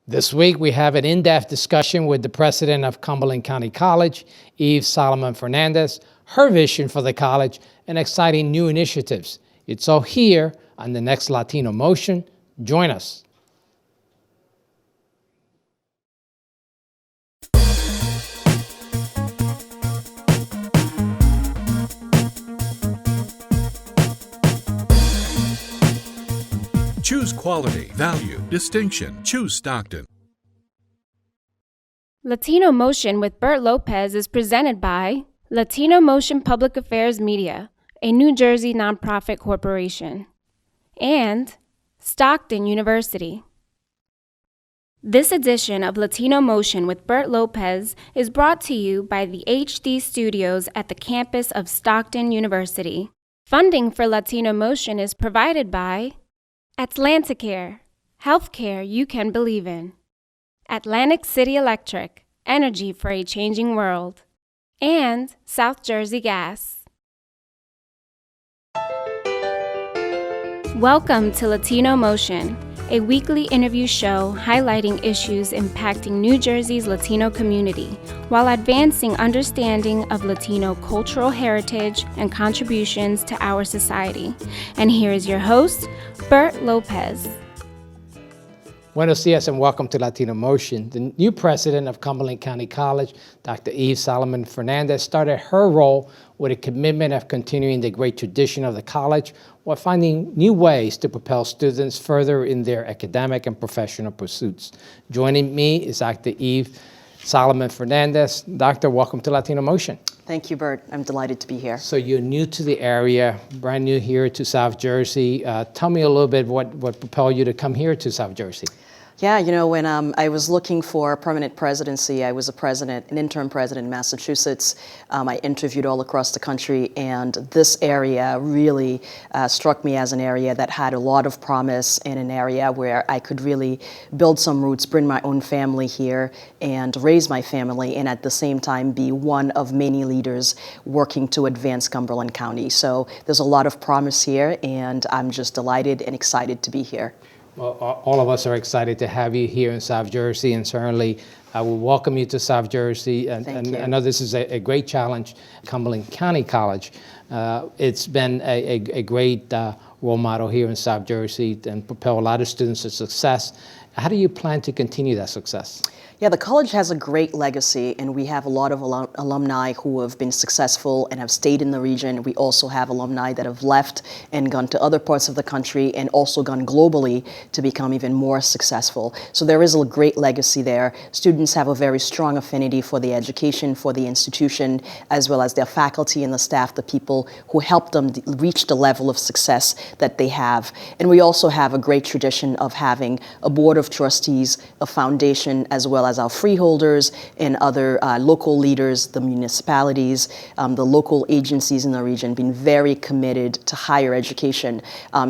This week, we have an in-depth discussion with the president of Cumberland County College, Eve Solomon Fernandez, her vision for the college, and exciting new initiatives. It's all here on the next Latino Motion. Join us. Choose quality, value, distinction. Choose Stockton. Latino Motion with Bert Lopez is presented by Latino Motion Public Affairs Media, a New Jersey nonprofit corporation, and Stockton University. This edition of Latino Motion with Bert Lopez is brought to you by the HD Studios at the campus of Stockton University. Funding for Latino Motion is provided by Atlanticare, healthcare you can believe in. Atlantic City Electric, energy for a changing world. And South Jersey Gas. Welcome to Latino Motion, a weekly interview show highlighting issues impacting New Jersey's Latino community while advancing understanding of Latino cultural heritage and contributions to our society. And here is your host, Bert Lopez. Buenos dias and welcome to Latino Motion. The new president of Cumberland County College, Dr. Eve Solomon Fernandez, started her role with a commitment of continuing the great tradition of the college while finding new ways to propel students further in their academic and professional pursuits. Joining me is Dr. Eve Solomon Fernandez. Doctor, welcome to Latino Motion. Thank you, Bert. I'm delighted to be here. So you're new to the area, brand new here to South Jersey. Tell me a little bit what propelled you to come here to South Jersey. Yeah, when I was looking for a permanent presidency, I was an interim president in Massachusetts. I interviewed all across the country, and this area really struck me as an area that had a lot of promise and an area where I could really build some roots, bring my own family here, and raise my family, and at the same time be one of many leaders working to advance Cumberland County. So there's a lot of promise here, and I'm just delighted and excited to be here. Well, all of us are excited to have you here in South Jersey, and certainly I will welcome you to South Jersey. And I know this is a great challenge, Cumberland County College. It's been a great role model here in South Jersey and propel a lot of students to success. How do you plan to continue that success? Yeah, the college has a great legacy, and we have a lot of alumni who have been successful and have stayed in the region. We also have alumni that have left and gone to other parts of the country and also gone globally to become even more successful. So there is a great legacy there. Students have a very strong affinity for the education, for the institution, as well as their faculty and the staff, the people who help them reach the level of success that they have. And we also have a great tradition of having a board of trustees, a foundation, as well as our freeholders and other local leaders, the municipalities, the local agencies in the region being very committed to higher education.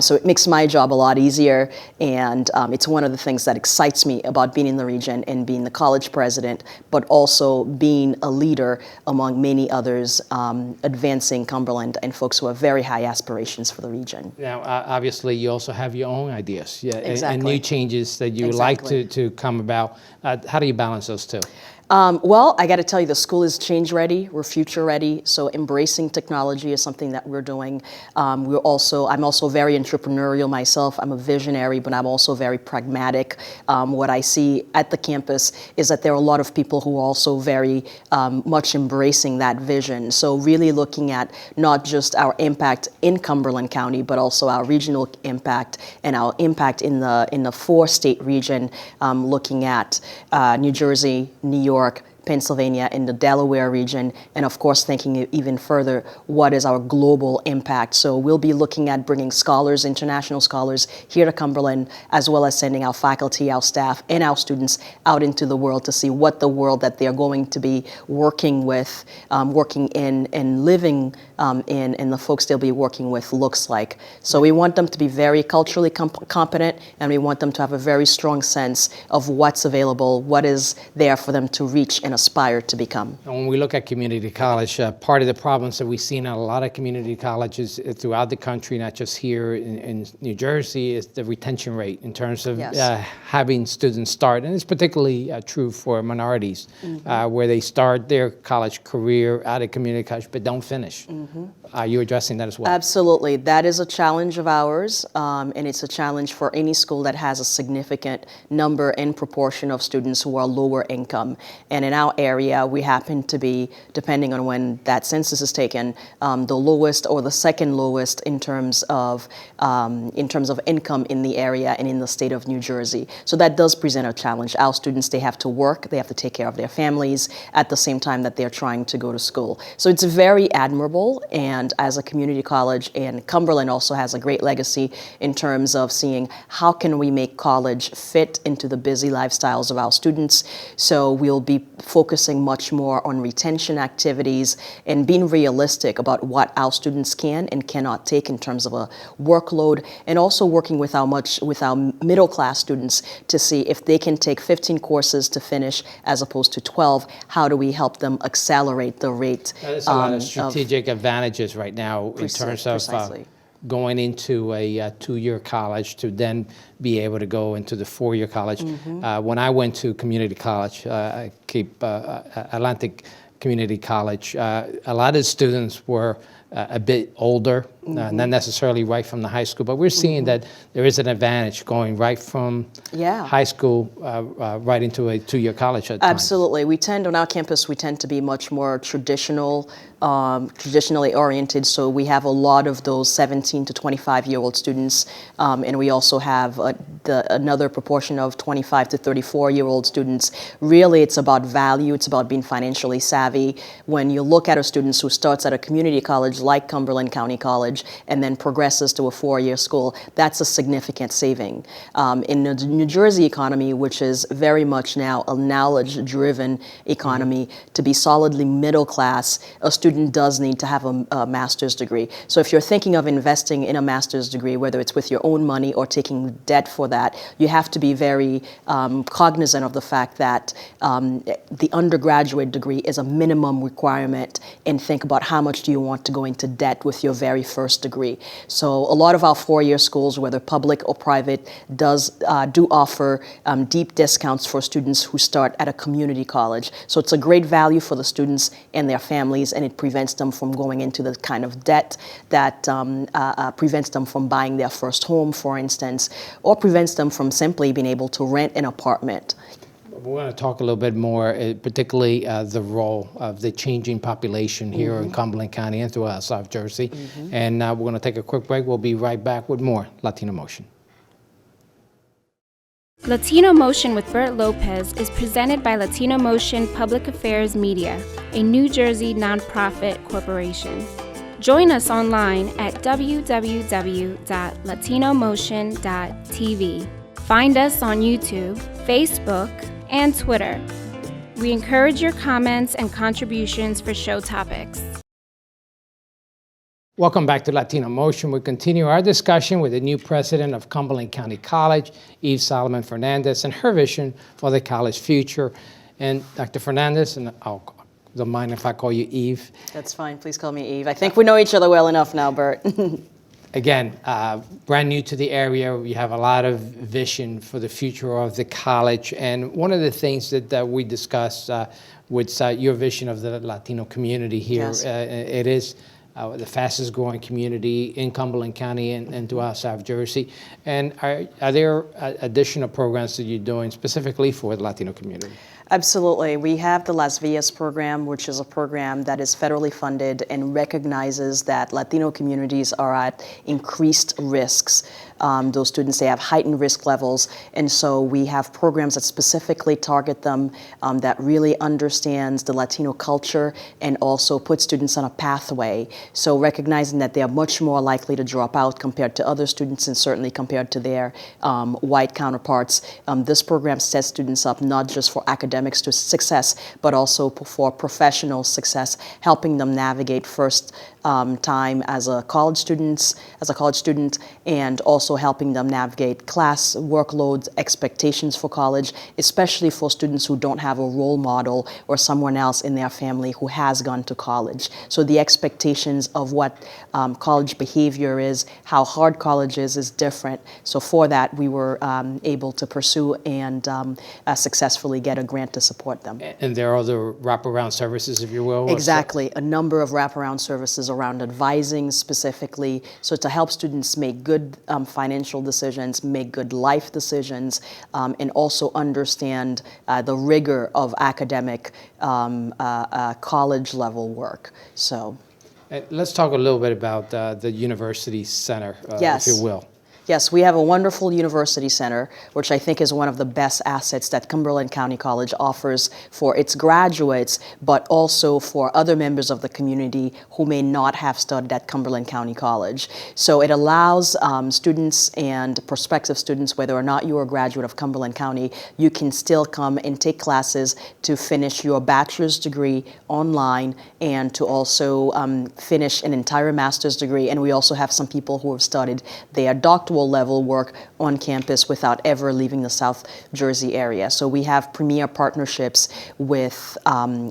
So it makes my job a lot easier, and it's one of the things that excites me about being in the region and being the college president, but also being a leader among many others advancing Cumberland and folks who have very high aspirations for the region. Now, obviously, you also have your own ideas, Exactly. and new changes that you would like to come about. How do you balance those two? Well, I got to tell you, the school is change ready. We're future ready. So embracing technology is something that we're doing. I'm also very entrepreneurial myself. I'm a visionary, but I'm also very pragmatic. What I see at the campus is that there are a lot of people who are also very much embracing that vision. So really looking at not just our impact in Cumberland County, but also our regional impact and our impact in the 4-state region, looking at New Jersey, New York, Pennsylvania, in the Delaware region, and of course thinking even further, what is our global impact? So we'll be looking at bringing scholars, international scholars, here to Cumberland, as well as sending our faculty, our staff, and our students out into the world to see what the world that they're going to be working with, working in, and living in, and the folks they'll be working with looks like. So we want them to be very culturally competent, and we want them to have a very strong sense of what's available, what is there for them to reach and aspire to become. And when we look at community college, part of the problems that we've seen at a lot of community colleges throughout the country, not just here in New Jersey, is the retention rate in terms of Yes. having students start. And it's particularly true for minorities, where they start their college career at a community college but don't finish. Are you addressing that as well? Absolutely. That is a challenge of ours, and it's a challenge for any school that has a significant number and proportion of students who are lower income. And in our area, we happen to be, depending on when that census is taken, the lowest or the second lowest in terms of income in the area and in the state of New Jersey. So that does present a challenge. Our students, they have to work, they have to take care of their families at the same time that they're trying to go to school. So it's very admirable, and as a community college, and Cumberland also has a great legacy in terms of seeing how can we make college fit into the busy lifestyles of our students. So we'll be focusing much more on retention activities and being realistic about what our students can and cannot take in terms of a workload, and also working with our middle class students to see if they can take 15 courses to finish as opposed to 12. How do we help them accelerate the rate? There's a lot of strategic advantages right now in terms of going into a two-year college to then be able to go into the four-year college. When I went to community college, Atlantic Community College, a lot of students were a bit older, not necessarily right from the high school, but we're seeing that there is an advantage going right from high school right into a two-year college at times. Absolutely. We tend, on our campus, we tend to be much more traditionally oriented, so we have a lot of those 17 to 25-year-old students, and we also have another proportion of 25 to 34-year-old students. Really, it's about value, it's about being financially savvy. When you look at a student who starts at a community college like Cumberland County College and then progresses to a four-year school, that's a significant saving. In the New Jersey economy, which is very much now a knowledge-driven economy, to be solidly middle class, a student does need to have a master's degree. So if you're thinking of investing in a master's degree, whether it's with your own money or taking debt for that, you have to be very cognizant of the fact that the undergraduate degree is a minimum requirement, and think about how much do you want to go into debt with your very first degree. So a lot of our four-year schools, whether public or private, do offer deep discounts for students who start at a community college. So it's a great value for the students and their families, and it prevents them from going into the kind of debt that prevents them from buying their first home, for instance, or prevents them from simply being able to rent an apartment. We're going to talk a little bit more, particularly the role of the changing population here in Cumberland County and throughout South Jersey. And we're going to take a quick break. We'll be right back with more Latino Motion. Latino Motion with Bert Lopez is presented by Latino Motion Public Affairs Media, a New Jersey nonprofit corporation. Join us online at www.latinomotion.tv. Find us on YouTube, Facebook, and Twitter. We encourage your comments and contributions for show topics. Welcome back to Latino Motion. We continue our discussion with the new president of Cumberland County College, Eve Solomon Fernandez, and her vision for the college future. And Dr. Fernandez, and don't mind if I call you Eve. That's fine. Please call me Eve. I think we know each other well enough now, Bert. Again, brand new to the area, we have a lot of vision for the future of the college. And one of the things that we discussed with your vision of the Latino community here, it is the fastest growing community in Cumberland County and throughout South Jersey. And are there additional programs that you're doing specifically for the Latino community? Absolutely. We have the Las Villas program, which is a program that is federally funded and recognizes that Latino communities are at increased risks. Those students, they have heightened risk levels, and so we have programs that specifically target them, that really understands the Latino culture and also put students on a pathway. So recognizing that they are much more likely to drop out compared to other students, and certainly compared to their white counterparts, this program sets students up not just for academic academic success, but also for professional success, helping them navigate first time as a college student, and also helping them navigate class workloads, expectations for college, especially for students who don't have a role model or someone else in their family who has gone to college. So the expectations of what college behavior is, how hard college is different. So for that, we were able to pursue and successfully get a grant to support them. And there are other wraparound services, if you will? Exactly, a number of wraparound services around advising specifically, so to help students make good financial decisions, make good life decisions, and also understand the rigor of academic college level work. So, let's talk a little bit about the University Center, yes. if you will. Yes, we have a wonderful university center, which I think is one of the best assets that Cumberland County College offers for its graduates, but also for other members of the community who may not have studied at Cumberland County College. So it allows students and prospective students, whether or not you are a graduate of Cumberland County, you can still come and take classes to finish your bachelor's degree online and to also finish an entire master's degree. And we also have some people who have started their doctoral level work on campus without ever leaving the South Jersey area. So we have premier partnerships with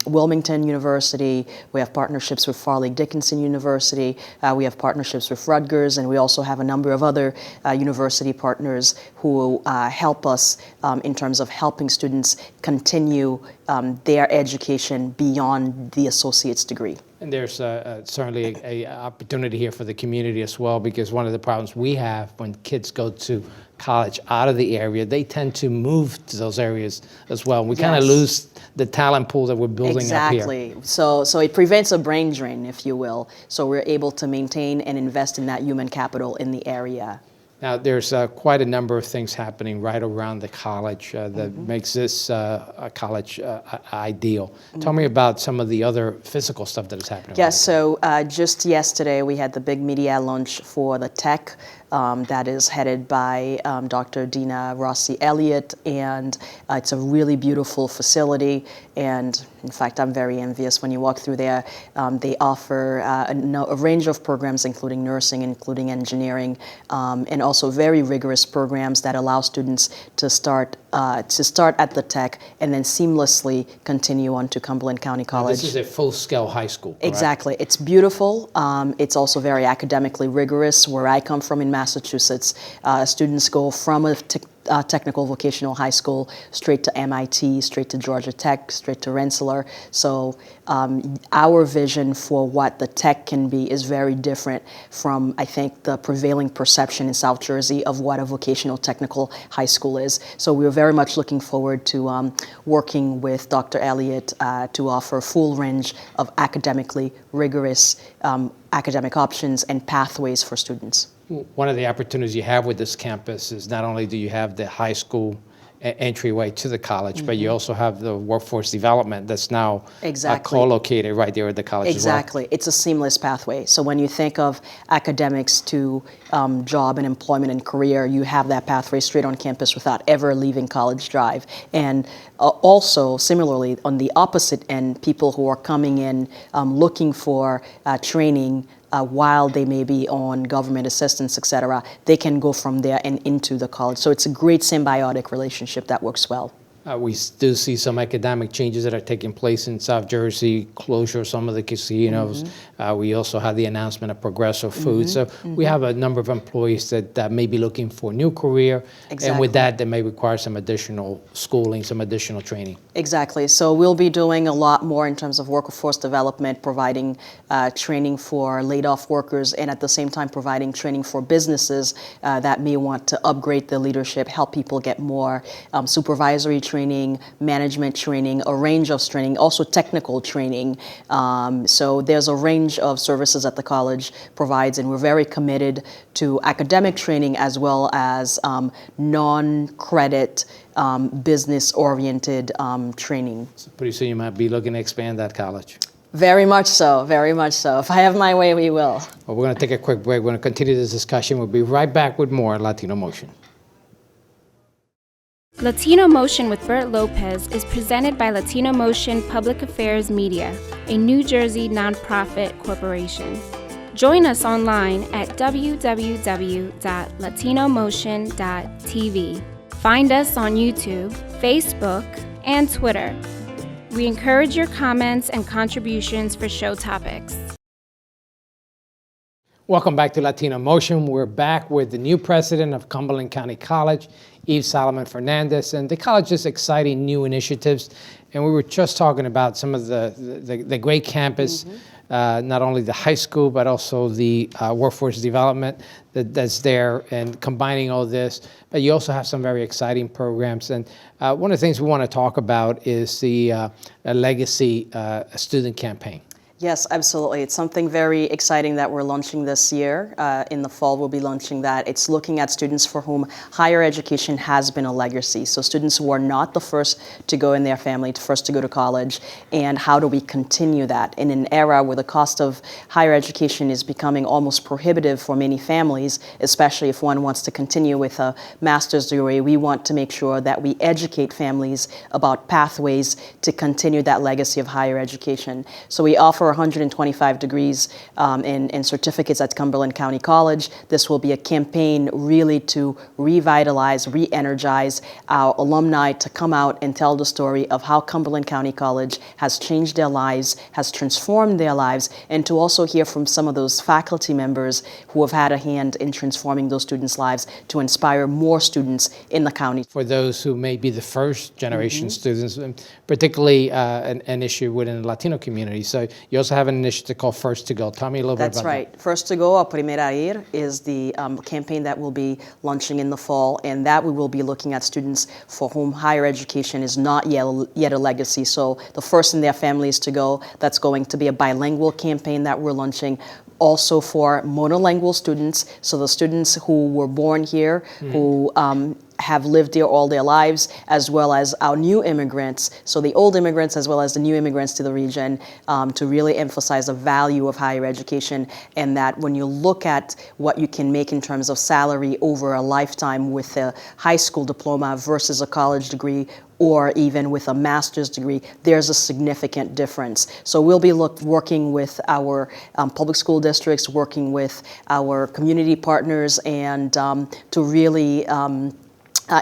Wilmington University, we have partnerships with Farley Dickinson University, we have partnerships with Rutgers, and we also have a number of other university partners who help us in terms of helping students continue their education beyond the associate's degree. And there's certainly a opportunity here for the community as well, because one of the problems we have when kids go to college out of the area, they tend to move to those areas as well. We kind of lose the talent pool that we're building up here. Exactly. So it prevents a brain drain, if you will. So we're able to maintain and invest in that human capital in the area. Now, there's quite a number of things happening right around the college that makes this a college ideal. Tell me about some of the other physical stuff that is happening. Yes, so just yesterday we had the big media launch for the tech that is headed by Dr. Dina Rossi Elliott, and it's a really beautiful facility. And in fact, I'm very envious when you walk through there. They offer a range of programs, including nursing, including engineering, and also very rigorous programs that allow students to start at the tech and then seamlessly continue on to Cumberland County College. Now, this is a full-scale high school, correct? Exactly. It's beautiful. It's also very academically rigorous. Where I come from in Massachusetts, students go from a technical vocational high school straight to MIT, straight to Georgia Tech, straight to Rensselaer. So our vision for what the tech can be is very different from, I think, the prevailing perception in South Jersey of what a vocational technical high school is. So we're very much looking forward to working with Dr. Elliott to offer a full range of academically rigorous academic options and pathways for students. One of the opportunities you have with this campus is not only do you have the high school entryway to the college, but you also have the workforce development that's now co-located right there at the college Exactly. as well. It's a seamless pathway. So when you think of academics to job and employment and career, you have that pathway straight on campus without ever leaving College Drive. And also, similarly, on the opposite end, people who are coming in looking for training while they may be on government assistance, et cetera, they can go from there and into the college. So it's a great symbiotic relationship that works well. We do see some academic changes that are taking place in South Jersey, closure of some of the casinos. We also have the announcement of Progressive Food. So we have a number of employees that may be looking for a new career. And with that, they may require some additional schooling, some additional training. Exactly. So we'll be doing a lot more in terms of workforce development, providing training for laid-off workers, and at the same time providing training for businesses that may want to upgrade their leadership, help people get more supervisory training, management training, a range of training, also technical training. So there's a range of services that the college provides, and we're very committed to academic training as well as non-credit business-oriented training. So pretty soon you might be looking to expand that college. Very much so, very much so. If I have my way, we will. Well, we're going to take a quick break. We're going to continue this discussion. We'll be right back with more Latino Motion. Latino Motion with Bert Lopez is presented by Latino Motion Public Affairs Media, a New Jersey nonprofit corporation. Join us online at www.latinomotion.tv. Find us on YouTube, Facebook, and Twitter. We encourage your comments and contributions for show topics. Welcome back to Latino Motion. We're back with the new president of Cumberland County College, Eve Solomon Fernandez, and the college's exciting new initiatives. And we were just talking about some of the great campus, not only the high school, but also the workforce development that's there and combining all this. But you also have some very exciting programs. And one of the things we want to talk about is the Legacy Student Campaign. Yes, absolutely. It's something very exciting that we're launching this year. In the fall, we'll be launching that. It's looking at students for whom higher education has been a legacy. So students who are not the first to go in their family, first to go to college, and how do we continue that? In an era where the cost of higher education is becoming almost prohibitive for many families, especially if one wants to continue with a master's degree, we want to make sure that we educate families about pathways to continue that legacy of higher education. So we offer 125 degrees and certificates at Cumberland County College. This will be a campaign really to revitalize, re-energize our alumni to come out and tell the story of how Cumberland County College has changed their lives, has transformed their lives, and to also hear from some of those faculty members who have had a hand in transforming those students' lives to inspire more students in the county. For those who may be the first generation students, and particularly an issue within the Latino community. So you also have an initiative called First to Go. Tell me a little bit about that. That's right. First to Go, a Primera Ir, is the campaign that we'll be launching in the fall, and that we will be looking at students for whom higher education is not yet a legacy. So the first in their families to go. That's going to be a bilingual campaign that we're launching. Also for monolingual students, so the students who were born here, who have lived here all their lives, as well as our new immigrants, so the old immigrants as well as the new immigrants to the region, to really emphasize the value of higher education, and that when you look at what you can make in terms of salary over a lifetime with a high school diploma versus a college degree, or even with a master's degree, there's a significant difference. So we'll be working with our public school districts, working with our community partners, and to really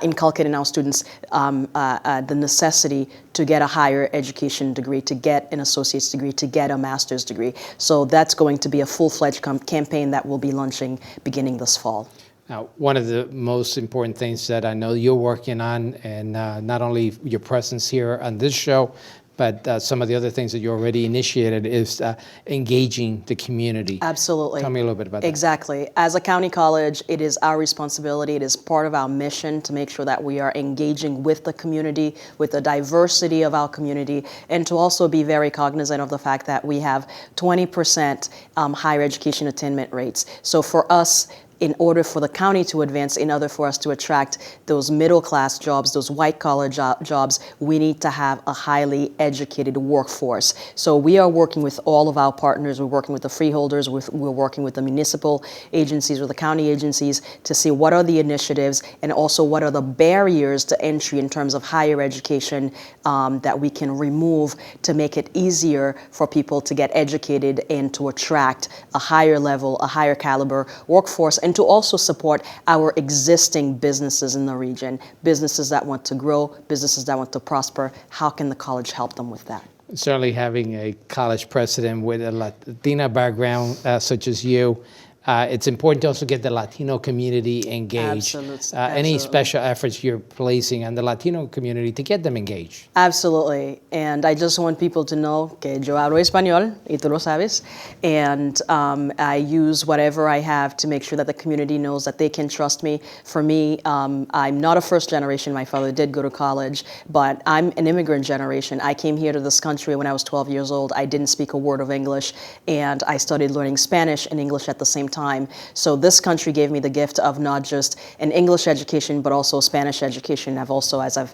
inculcate in our students the necessity to get a higher education degree, to get an associate's degree, to get a master's degree. So that's going to be a full-fledged campaign that we'll be launching beginning this fall. Now, one of the most important things that I know you're working on, and not only your presence here on this show, but some of the other things that you already initiated is engaging the community. Absolutely. Tell me a little bit about that. Exactly. As a county college, it is our responsibility, it is part of our mission to make sure that we are engaging with the community, with the diversity of our community, and to also be very cognizant of the fact that we have 20% higher education attainment rates. So for us, in order for the county to advance, in order for us to attract those middle-class jobs, those white-collar jobs, we need to have a highly educated workforce. So we are working with all of our partners. We're working with the freeholders. We're working with the municipal agencies or the county agencies to see what are the initiatives and also what are the barriers to entry in terms of higher education that we can remove to make it easier for people to get educated and to attract a higher level, a higher caliber workforce, and to also support our existing businesses in the region, businesses that want to grow, businesses that want to prosper. How can the college help them with that? Certainly having a college president with a Latina background such as you, it's important to also get the Latino community engaged. Absolutely. Any special efforts you're placing on the Latino community to get them engaged? Absolutely. And I just want people to know que yo hablo español, y tú lo sabes, and I use whatever I have to make sure that the community knows that they can trust me. For me, I'm not a first generation. My father did go to college, but I'm an immigrant generation. I came here to this country when I was 12 years old. I didn't speak a word of English, and I started learning Spanish and English at the same time. So this country gave me the gift of not just an English education, but also Spanish education. I've also, as I've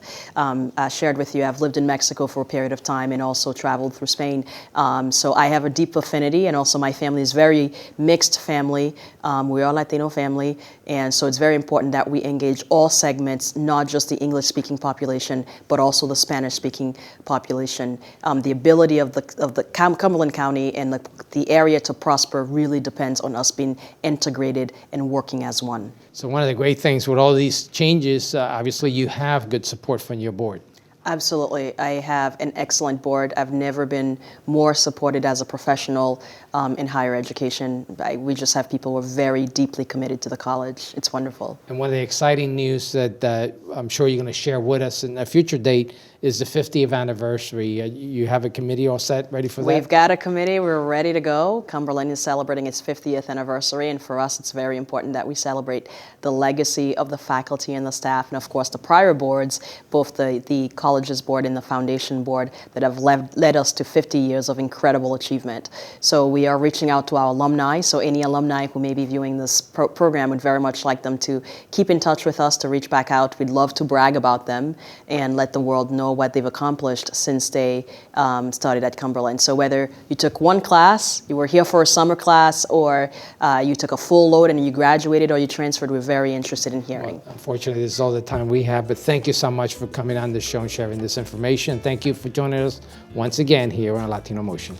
shared with you, I've lived in Mexico for a period of time and also traveled through Spain. So I have a deep affinity, and also my family is very mixed family. We are a Latino family, and so it's very important that we engage all segments, not just the English-speaking population, but also the Spanish-speaking population. The ability of the Cumberland County and the area to prosper really depends on us being integrated and working as one. So one of the great things with all these changes, obviously you have good support from your board. Absolutely. I have an excellent board. I've never been more supported as a professional in higher education. We just have people who are very deeply committed to the college. It's wonderful. And one of the exciting news that I'm sure you're going to share with us in a future date is the 50th anniversary. You have a committee all set, ready for that? We've got a committee. We're ready to go. Cumberland is celebrating its 50th anniversary, and for us, it's very important that we celebrate the legacy of the faculty and the staff, and of course, the prior boards, both the college's board and the foundation board, that have led us to 50 years of incredible achievement. So we are reaching out to our alumni. So any alumni who may be viewing this program would very much like them to keep in touch with us, to reach back out. We'd love to brag about them and let the world know what they've accomplished since they started at Cumberland. So whether you took one class, you were here for a summer class, or you took a full load and you graduated or you transferred, we're very interested in hearing. Well, unfortunately, this is all the time we have, but thank you so much for coming on the show and sharing this information. Thank you for joining us once again here on Latino Motion.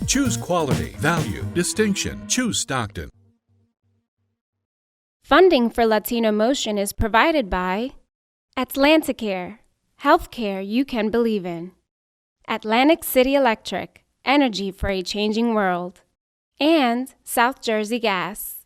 Choose quality, value, distinction. Choose Stockton. Funding for Latino Motion is provided by Atlanticare, healthcare you can believe in. Atlantic City Electric, energy for a changing world. And South Jersey Gas.